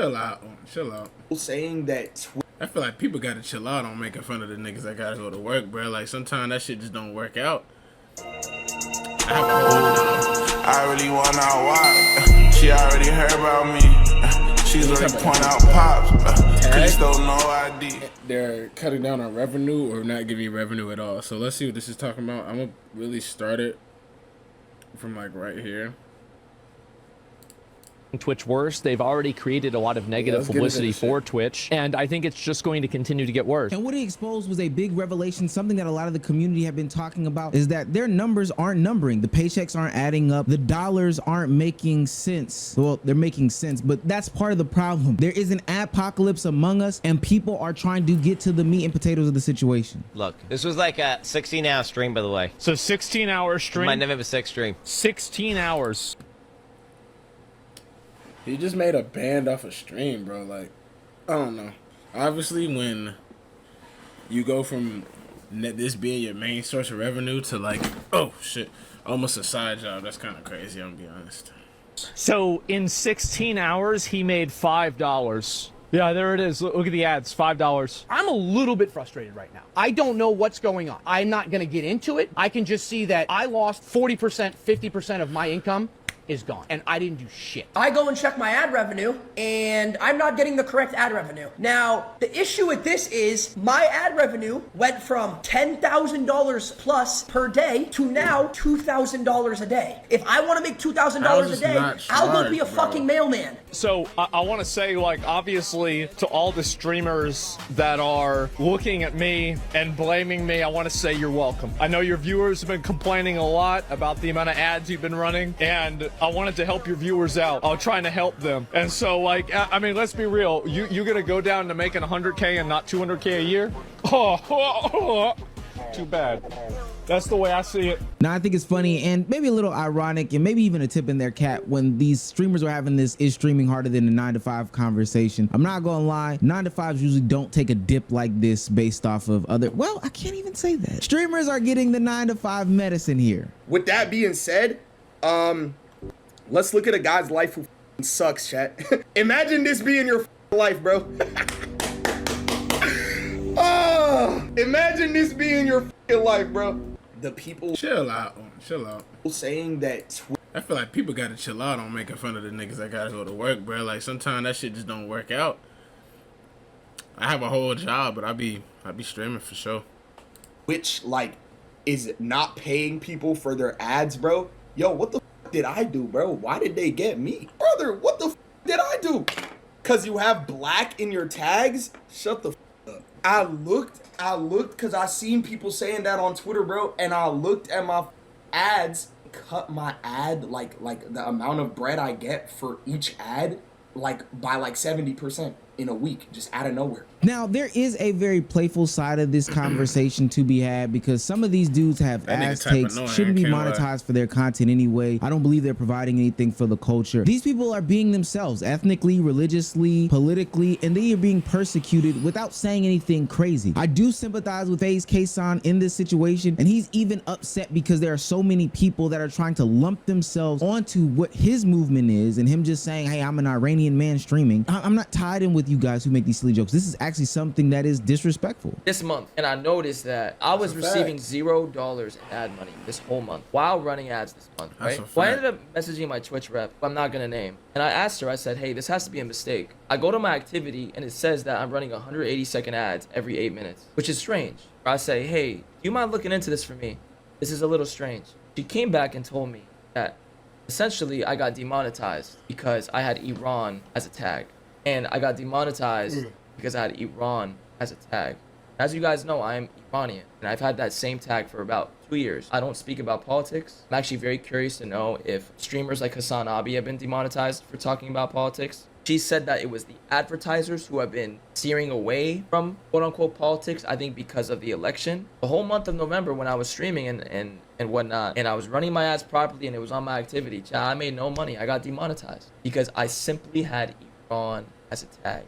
Chill out. Chill out. Saying that I feel like people gotta chill out on making fun of the niggas that gotta go to work, bro. Like, sometimes that shit just don't work out. I really wanna why. She already heard about me. She's already point out pops. Please don't know ID. They're cutting down on revenue or not giving you revenue at all. So let's see what this is talking about. I'm gonna really start it from like right here. Twitch worse. They've already created a lot of negative publicity for Twitch, and I think it's just going to continue to get worse. And what he exposed was a big revelation, something that a lot of the community have been talking about, is that their numbers aren't numbering. The paychecks aren't adding up. The dollars aren't making sense. Well, they're making sense, but that's part of the problem. There is an apocalypse among us, and people are trying to get to the meat and potatoes of the situation. Look, this was like a 16-hour stream, by the way. So 16-hour stream? My November 6th stream. 16 hours. He just made a band off a stream, bro. Like, I don't know. Obviously, when you go from this being your main source of revenue to like, oh shit, almost a side job, that's kind of crazy, I'm gonna be honest. So in 16 hours, he made $5. Yeah, there it is. Look at the ads, $5. I'm a little bit frustrated right now. I don't know what's going on. I'm not going to get into it. I can just see that I lost 40%, 50% of my income is gone, and I didn't do shit. I go and check my ad revenue, and I'm not getting the correct ad revenue. Now, the issue with this is my ad revenue went from $10,000 plus per day to now $2,000 a day. If I want to make $2,000 a day, I'll go be a fucking mailman. So I want to say, like, obviously to all the streamers that are looking at me and blaming me, I want to say you're welcome. I know your viewers have been complaining a lot about the amount of ads you've been running, and I wanted to help your viewers out. I'm trying to help them. And so, like, I mean, let's be real. You're going to go down to making 100K and not 200K a year? Too bad. That's the way I see it. Now, I think it's funny and maybe a little ironic and maybe even a tip in their cap when these streamers are having this is streaming harder than a 9-to-5 conversation. I'm not gonna lie, 9-to-5s usually don't take a dip like this based off of other, well, I can't even say that. Streamers are getting the 9-to-5 medicine here. With that being said, let's look at a guy's life who sucks, chat. Imagine this being your life, bro. Oh, imagine this being your life, bro. The people chill out. Saying that I feel like people gotta chill out on making fun of the niggas that gotta go to work, bro. Like, sometimes that shit just don't work out. I have a whole job, but I be streaming for sure. Which, like, is not paying people for their ads, bro. Yo, what the did I do, bro? Why did they get me? Brother, what the did I do? Cause you have black in your tags? Shut the up. I looked because I seen people saying that on Twitter, bro, and I looked at my ads, cut my ad, like the amount of bread I get for each ad, like by like 70% in a week, just out of nowhere. Now, there is a very playful side of this conversation to be had because some of these dudes have ass takes, shouldn't be monetized for their content anyway. I don't believe they're providing anything for the culture. These people are being themselves, ethnically, religiously, politically, and they are being persecuted without saying anything crazy. I do sympathize with FaZe Kaysan in this situation, and he's even upset because there are so many people that are trying to lump themselves onto what his movement is, and him just saying, hey, I'm an Iranian man streaming. I'm not tied in with you guys who make these silly jokes. This is actually something that is disrespectful. This month, and I noticed that I was receiving $0 in ad money this whole month while running ads this month, right? Well, I ended up messaging my Twitch rep, who I'm not gonna name, and I asked her, I said, hey, this has to be a mistake. I go to my activity and it says that I'm running 180-second ads every 8 minutes, which is strange. I say, hey, do you mind looking into this for me? This is a little strange. She came back and told me that essentially I got demonetized because I had Iran as a tag. And I got demonetized because I had Iran as a tag. As you guys know, I am Iranian, and I've had that same tag for about 2 years. I don't speak about politics. I'm actually very curious to know if streamers like Hassan Abi have been demonetized for talking about politics. She said that it was the advertisers who have been steering away from quote-unquote politics, I think because of the election. The whole month of November when I was streaming and whatnot, and I was running my ads properly and it was on my activity, I made no money. I got demonetized because I simply had Iran as a tag.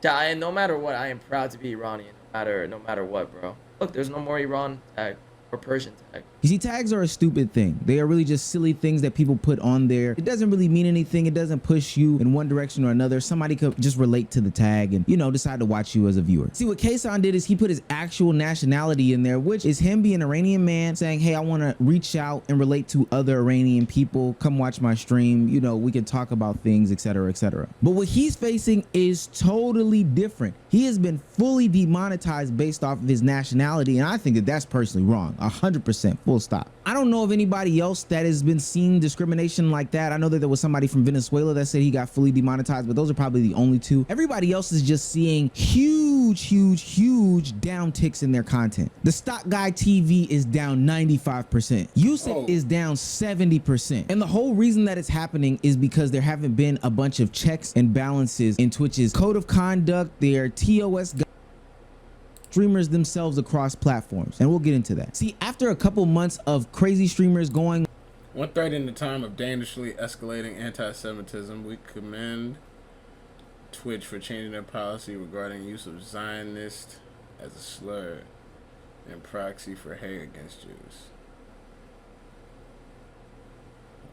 And no matter what, I am proud to be Iranian, no matter what, bro. Look, there's no more Iran tag or Persian tag. You see, tags are a stupid thing. They are really just silly things that people put on there. It doesn't really mean anything. It doesn't push you in one direction or another. Somebody could just relate to the tag and, you know, decide to watch you as a viewer. See, what Kason did is he put his actual nationality in there, which is him being an Iranian man saying, hey, I want to reach out and relate to other Iranian people. Come watch my stream. You know, we can talk about things, etc., etc. But what he's facing is totally different. He has been fully demonetized based off of his nationality, and I think that that's personally wrong. 100%, full stop. I don't know of anybody else that has been seeing discrimination like that. I know that there was somebody from Venezuela that said he got fully demonetized, but those are probably the only two. Everybody else is just seeing huge downticks in their content. The Stock Guy TV is down 95%. Yusuf is down 70%. And the whole reason that it's happening is because there haven't been a bunch of checks and balances in Twitch's code of conduct, their TOS streamers themselves across platforms, and we'll get into that. See, after a couple months of crazy streamers going 1/3 in the time of dangerously escalating anti-Semitism, we commend Twitch for changing their policy regarding use of Zionist as a slur and proxy for hate against Jews.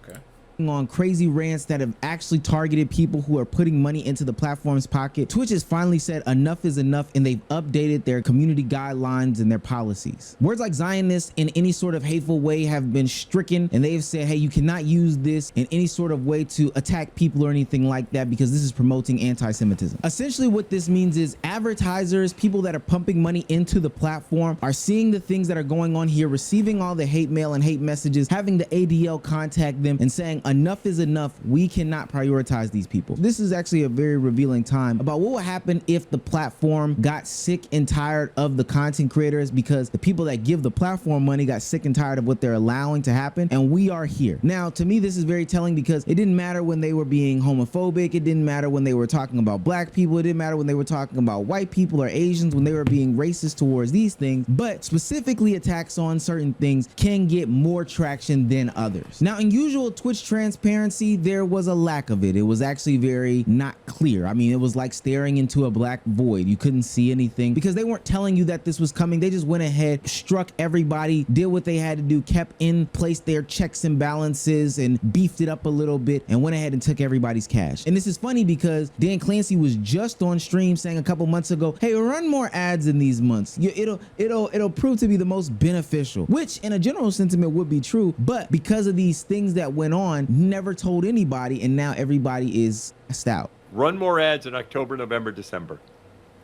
Okay. On crazy rants that have actually targeted people who are putting money into the platform's pocket. Twitch has finally said enough is enough, and they've updated their community guidelines and their policies. Words like Zionist in any sort of hateful way have been stricken, and they've said, hey, you cannot use this in any sort of way to attack people or anything like that because this is promoting anti-Semitism. Essentially what this means is advertisers, people that are pumping money into the platform, are seeing the things that are going on here, receiving all the hate mail and hate messages, having the ADL contact them and saying enough is enough. We cannot prioritize these people. This is actually a very revealing time about what would happen if the platform got sick and tired of the content creators, because the people that give the platform money got sick and tired of what they're allowing to happen, and we are here. Now, to me, this is very telling because it didn't matter when they were being homophobic. It didn't matter when they were talking about black people. It didn't matter when they were talking about white people or Asians, when they were being racist towards these things, but specifically attacks on certain things can get more traction than others. Now, in usual Twitch transparency, there was a lack of it. It was actually very not clear. I mean, it was like staring into a black void. You couldn't see anything because they weren't telling you that this was coming. They just went ahead, struck everybody, did what they had to do, kept in place their checks and balances and beefed it up a little bit and went ahead and took everybody's cash. And this is funny because Dan Clancy was just on stream saying a couple months ago, hey, run more ads in these months. It'll prove to be the most beneficial, which in a general sentiment would be true, but because of these things that went on, never told anybody, and now everybody is stressed out. Run more ads in October, November, December.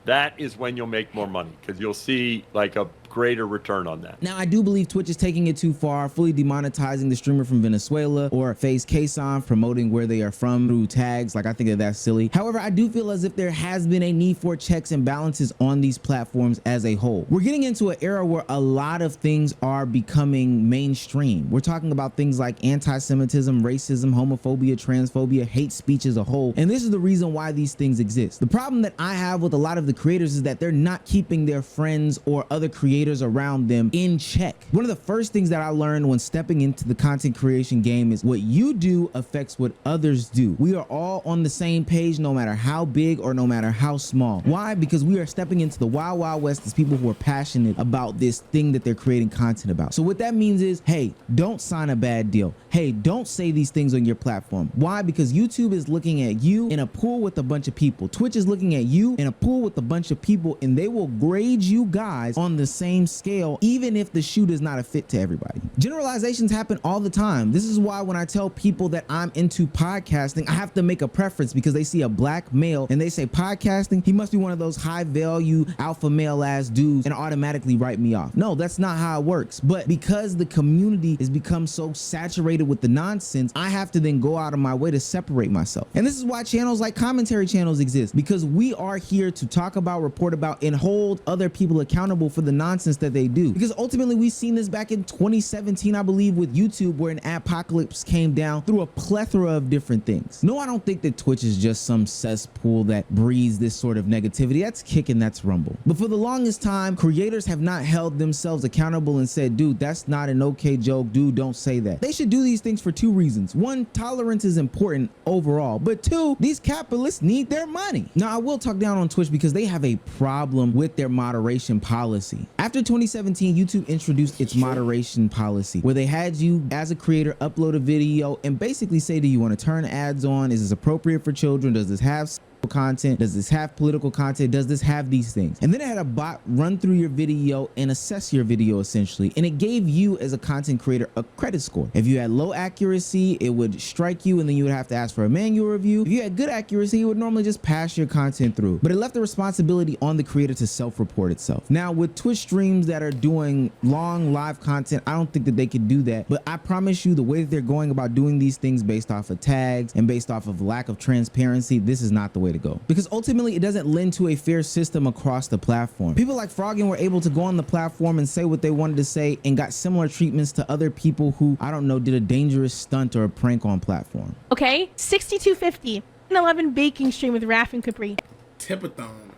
That is when you'll make more money because you'll see like a greater return on that. Now, I do believe Twitch is taking it too far, fully demonetizing the streamer from Venezuela or FaZe Kason, promoting where they are from through tags. Like, I think that that's silly. However, I do feel as if there has been a need for checks and balances on these platforms as a whole. We're getting into an era where a lot of things are becoming mainstream. We're talking about things like anti-Semitism, racism, homophobia, transphobia, hate speech as a whole. And this is the reason why these things exist. The problem that I have with a lot of the creators is that they're not keeping their friends or other creators around them in check. One of the first things that I learned when stepping into the content creation game is what you do affects what others do. We are all on the same page, no matter how big or no matter how small. Why? Because we are stepping into the wild, wild west as people who are passionate about this thing that they're creating content about. So what that means is, hey, don't sign a bad deal. Hey, don't say these things on your platform. Why? Because YouTube is looking at you in a pool with a bunch of people. Twitch is looking at you in a pool with a bunch of people, and they will grade you guys on the same scale, even if the shoe does not fit to everybody. Generalizations happen all the time. This is why when I tell people that I'm into podcasting, I have to make a preference because they see a black male and they say podcasting, he must be one of those high value alpha male ass dudes, and automatically write me off. No, that's not how it works. But because the community has become so saturated with the nonsense, I have to then go out of my way to separate myself. And this is why channels like commentary channels exist, because we are here to talk about, report about, and hold other people accountable for the nonsense that they do. Because ultimately we've seen this back in 2017, I believe, with YouTube, where an apocalypse came down through a plethora of different things. No, I don't think that Twitch is just some cesspool that breeds this sort of negativity. That's kicking, that's rumble. But for the longest time, creators have not held themselves accountable and said, dude, that's not an okay joke. Dude, don't say that. They should do these things for two reasons. One, tolerance is important overall, but two, these capitalists need their money. Now, I will talk down on Twitch because they have a problem with their moderation policy. After After 2017, YouTube introduced its moderation policy, where they had you as a creator upload a video and basically say, do you want to turn ads on? Is this appropriate for children? Does this have content? Does this have political content? Does this have these things? And then it had a bot run through your video and assess your video essentially, and it gave you as a content creator a credit score. If you had low accuracy, it would strike you and then you would have to ask for a manual review. If you had good accuracy, it would normally just pass your content through, but it left the responsibility on the creator to self-report itself. Now with Twitch streams that are doing long live content, I don't think that they could do that, but I promise you the way that they're going about doing these things based off of tags and based off of lack of transparency, this is not the way to go, because ultimately it doesn't lend to a fair system across the platform. People like Froggen were able to go on the platform and say what they wanted to say and got similar treatments to other people who, I don't know, did a dangerous stunt or a prank on platform. Okay, 6250, an 11 baking stream with Raph and Capri. Tipathon,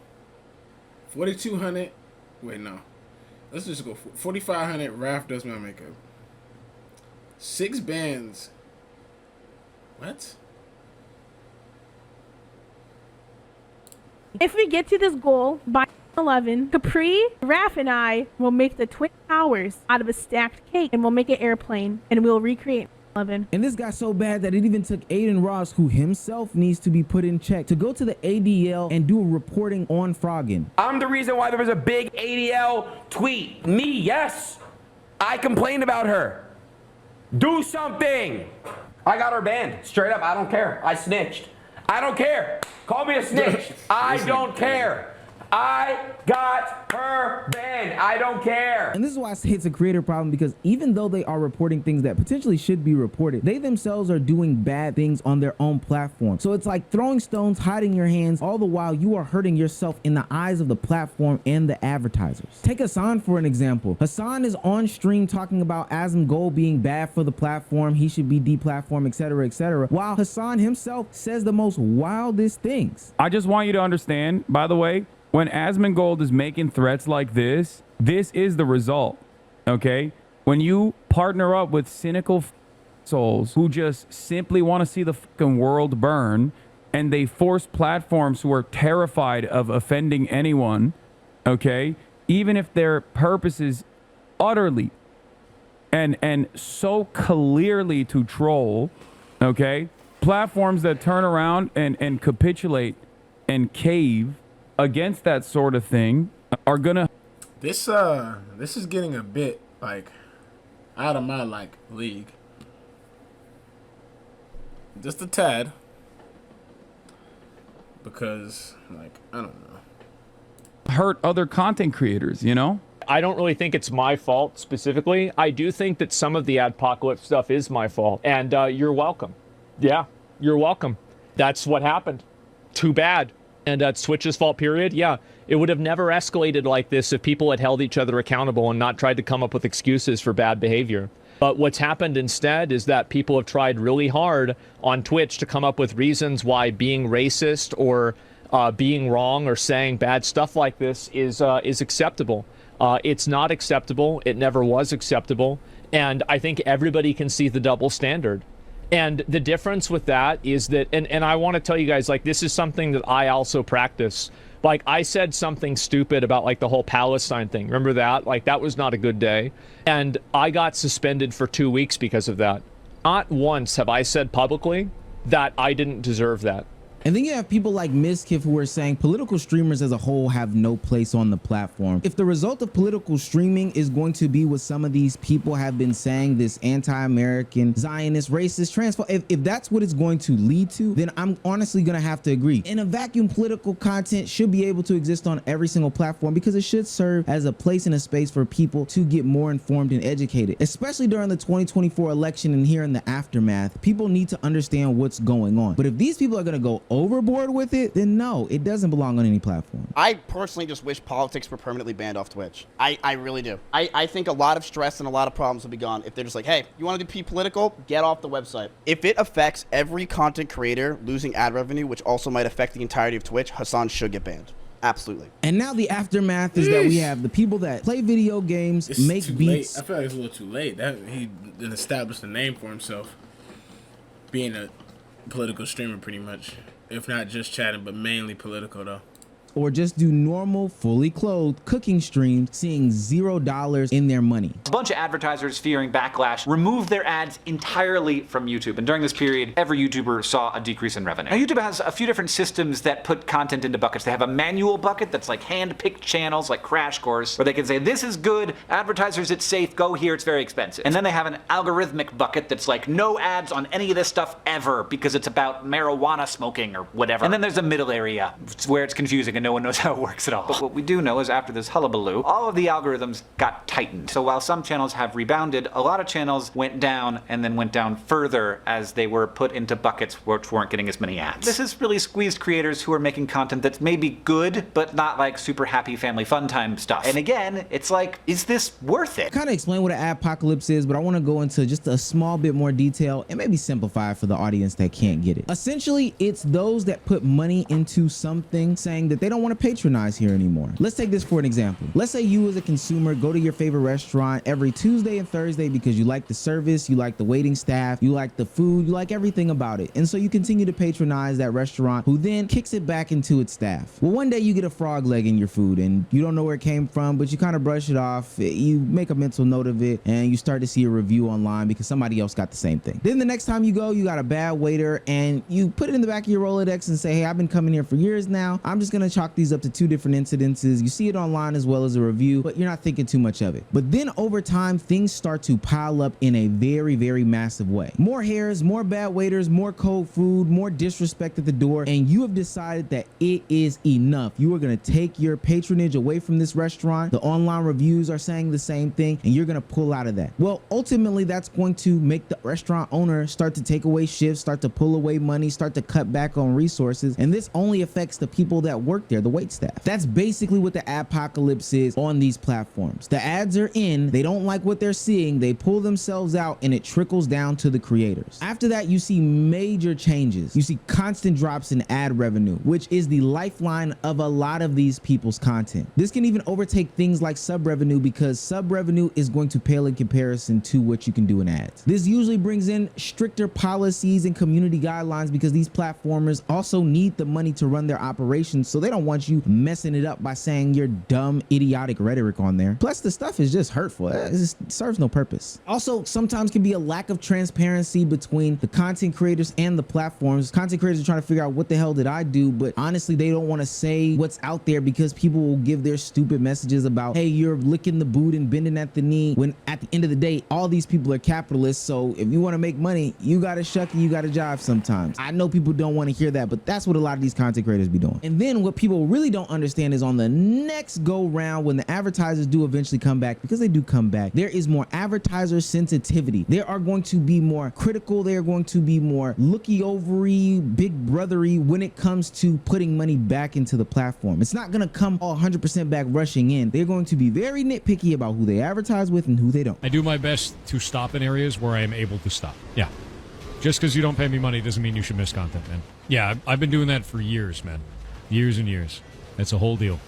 4200. Wait, no. Let's just go 4500. Raph does my makeup. 6 bands. What? If we get to this goal by 11, Capri, Raph, and I will make the Twin Towers out of a stacked cake, and we'll make an airplane, and we'll recreate 11. And this got so bad that it even took Aiden Ross, who himself needs to be put in check, to go to the ADL and do a reporting on Froggen. I'm the reason why there was a big ADL tweet. Me, yes. I complained about her. Do something. I got her banned. Straight up, I don't care. I snitched. I don't care. Call me a snitch. I don't care. I got her banned. I don't care. And this is why I say it's a creator problem, because even though they are reporting things that potentially should be reported, they themselves are doing bad things on their own platform. So it's like throwing stones, hiding your hands, all the while you are hurting yourself in the eyes of the platform and the advertisers. Take Hassan for an example. Hassan is on stream talking about Asmongold being bad for the platform, he should be deplatformed, etc., while Hassan himself says the most wildest things. I just want you to understand, by the way, when Asmongold is making threats like this is the result, okay? When you partner up with cynical souls who just simply want to see the fucking world burn, and they force platforms who are terrified of offending anyone, okay? Even if their purpose is utterly and so clearly to troll, okay? Platforms that turn around and capitulate and cave against that sort of thing are gonna. This is getting a bit like out of my league. Just a tad. Because I don't know. Hurt other content creators, you know? I don't really think it's my fault specifically. I do think that some of the adpocalypse stuff is my fault, and you're welcome. Yeah, you're welcome. That's what happened. Too bad. And it's Twitch's fault, period. Yeah, it would have never escalated like this if people had held each other accountable and not tried to come up with excuses for bad behavior. But what's happened instead is that people have tried really hard on Twitch to come up with reasons why being racist or being wrong or saying bad stuff like this is acceptable. It's not acceptable. It never was acceptable. And I think everybody can see the double standard. And the difference with that is that, and I want to tell you guys, this is something that I also practice. I said something stupid about, the whole Palestine thing. Remember that? That was not a good day. And I got suspended for 2 weeks because of that. Not once have I said publicly that I didn't deserve that. And then you have people like Miskiff who are saying political streamers as a whole have no place on the platform. If the result of political streaming is going to be what some of these people have been saying, this anti-American, Zionist, racist, transphobic, if that's what it's going to lead to, then I'm honestly going to have to agree. In a vacuum, political content should be able to exist on every single platform because it should serve as a place and a space for people to get more informed and educated, especially during the 2024 election and here in the aftermath. People need to understand what's going on. But if these people are going to go overboard with it, then no, it doesn't belong on any platform. I personally just wish politics were permanently banned off Twitch. I really do. I think a lot of stress and a lot of problems would be gone if they're just like, hey, you want to be political? Get off the website. If it affects every content creator losing ad revenue, which also might affect the entirety of Twitch, Hassan should get banned. Absolutely. And now the aftermath is that we have the people that play video games, make beats. Late. I feel like it's a little too late. That he didn't establish a name for himself, being a political streamer pretty much. If not just chatting, but mainly political, though. or just do normal, fully clothed cooking streams, seeing $0 in their money. A bunch of advertisers fearing backlash removed their ads entirely from YouTube, and during this period, every YouTuber saw a decrease in revenue. Now, YouTube has a few different systems that put content into buckets. They have a manual bucket that's like hand-picked channels like Crash Course, where they can say, this is good, advertisers, it's safe, go here, it's very expensive. And then they have an algorithmic bucket that's like, no ads on any of this stuff ever, because it's about marijuana smoking or whatever. And then there's a middle area where it's confusing and no one knows how it works at all. But what we do know is after this hullabaloo, all of the algorithms got tightened. So while some channels have rebounded, a lot of channels went down and then went down further as they were put into buckets which weren't getting as many ads. This has really squeezed creators who are making content that's maybe good, but not like super happy family fun time stuff. And again, it's like, is this worth it? I kind of explain what an adpocalypse is, but I want to go into just a small bit more detail and maybe simplify it for the audience that can't get it. Essentially, it's those that put money into something saying that they don't want to patronize here anymore. Let's take this for an example. Let's say you as a consumer go to your favorite restaurant every Tuesday and Thursday because you like the service, you like the waiting staff, you like the food, you like everything about it. And so you continue to patronize that restaurant, who then kicks it back into its staff. Well, one day you get a frog leg in your food and you don't know where it came from, but you kind of brush it off, you make a mental note of it, and you start to see a review online because somebody else got the same thing. Then the next time you go, you got a bad waiter and you put it in the back of your Rolodex and say, hey, I've been coming here for years now. I'm just gonna chalk these up to 2 different incidences. You see it online as well as a review, but you're not thinking too much of it. But then over time, things start to pile up in a very, very massive way. More hairs, more bad waiters, more cold food, more disrespect at the door, and you have decided that it is enough. You are gonna take your patronage away from this restaurant. The online reviews are saying the same thing, and you're gonna pull out of that. Well, ultimately, that's going to make the restaurant owner start to take away shifts, start to pull away money, start to cut back on resources, and this only affects the people that work there, the wait staff. That's basically what the adpocalypse is on these platforms. The ads are in, they don't like what they're seeing, they pull themselves out, and it trickles down to the creators. After that, you see major changes. You see constant drops in ad revenue, which is the lifeline of a lot of these people's content. This can even overtake things like sub revenue, because sub revenue is going to pale in comparison to what you can do in ads. This usually brings in stricter policies and community guidelines because these platformers also need the money to run their operations, so they don't want you messing it up by saying your dumb, idiotic rhetoric on there. Plus, the stuff is just hurtful. It just serves no purpose. Also, sometimes can be a lack of transparency between the content creators and the platforms. Content creators are trying to figure out what the hell did I do, but honestly, they don't want to say what's out there because people will give their stupid messages about, hey, you're licking the boot and bending at the knee, when at the end of the day, all these people are capitalists, so if you want to make money, you gotta shuck and you gotta jive sometimes. I know people don't want to hear that, but that's what a lot of these content creators be doing. And then what people really don't understand is on the next go round, when the advertisers do eventually come back, because they do come back, there is more advertiser sensitivity. They are going to be more critical. They are going to be more looky-overy, big brothery when it comes to putting money back into the platform. It's not gonna come all 100% back rushing in. They're going to be very nitpicky about who they advertise with and who they don't. I do my best to stop in areas where I am able to stop. Yeah. Just because you don't pay me money doesn't mean you should miss content, man. Yeah, I've been doing that for years, man. Years and years. That's a whole deal.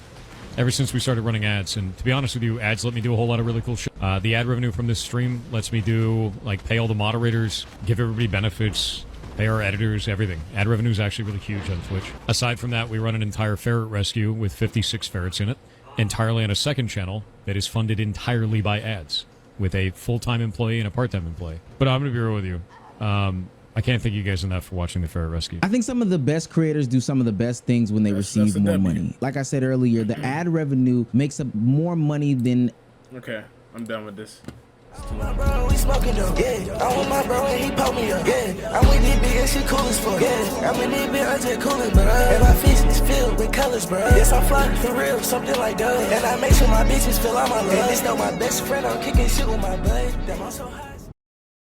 Ever since we started running ads, and to be honest with you, ads let me do a whole lot of really cool shit. The ad revenue from this stream lets me do, like, pay all the moderators, give everybody benefits, pay our editors, everything. Ad revenue is actually really huge on Twitch. Aside from that, we run an entire ferret rescue with 56 ferrets in it, entirely on a second channel that is funded entirely by ads, with a full-time employee and a part-time employee. But I'm going to be real with you. I can't thank you guys enough for watching the ferret rescue. I think some of the best creators do some of the best things when they receive more money. Like I said earlier, the ad revenue makes up more money than... Okay, I'm done with this. My bro, we smoking though. Yeah, I'm with my bro and he poked me up. Yeah, I'm with this big and shit cool as fuck. Yeah, I'm with this big and shit cool as bro. And my fish is filled with colors, bro. Yes, I'm flying for real, something like that. And I make sure my bitches feel all my love. And this though my best friend, I'm kicking shit with my bud. Damn, I'm so high.